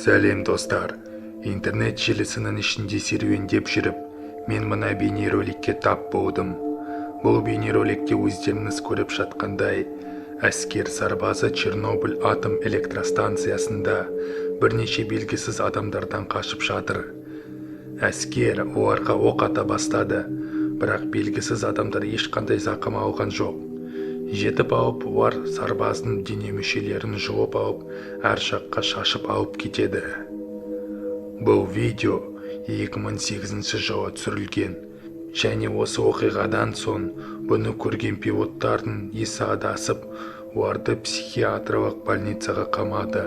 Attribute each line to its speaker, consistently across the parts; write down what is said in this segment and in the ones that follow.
Speaker 1: Сәлем достар, интернет желісінің ішінде серуендеп жүріп, мен мына бейнероликке тап болдым. Бұл бейнероликте өздеріңіз көріп жатқандай, әскер сарбазы Чернобыль атом электростанциясында бірнеше белгісіз адамдардан қашып жатыр. Әскер оларға оқ ата бастады, бірақ белгісіз адамдар ешқандай зақым алған жоқ. Жетіп алып, олар сарбаздың дене мүшелерін жұлып алып, әр жаққа шашып алып кетеді. Бұл видео 2008 жылы түсірілген, және осы оқиғадан соң бұны көрген пилоттардың есі адасып, оларды психиатрлық больницаға қамады.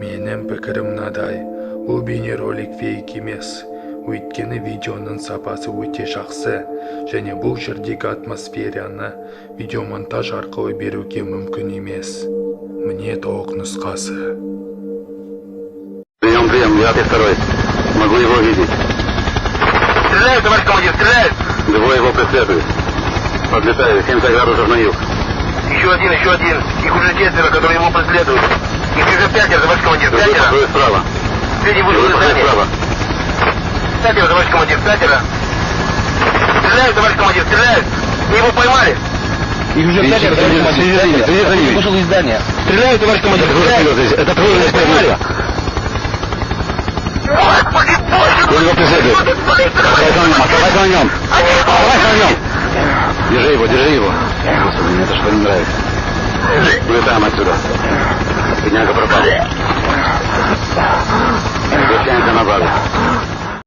Speaker 1: Менің пікірім мынадай, бұл бейнеролик фейк емес. Өйткені видеоның сапасы өте жақсы, және бұл жердегі атмосфераны видеомонтаж арқылы беруге мүмкін емес. Мне толық нұсқасы.
Speaker 2: Прием, я второй. Могу его видеть.
Speaker 3: Стреляют, товарищ командир, стреляют!
Speaker 2: Двое его преследуют. Подлетаю, 70 градусов на юг.
Speaker 3: Еще один. Их уже 4, которые его преследуют. Их уже 5, товарищ командир, 5.
Speaker 2: Двое справа.
Speaker 3: Среди вышел из здания.
Speaker 2: Справа.
Speaker 3: 5, товарищ командир, 5. Стреляют, товарищ командир, стреляют! Мы его поймали!
Speaker 4: Их уже 5, товарищ командир, 5. Вышел из здания. Стреляют, товарищ командир, стреляют!
Speaker 2: Это трудная поймали. Он его преследует. Оставайся на нем. Держи его. Господи, мне это что не нравится. Улетаем отсюда.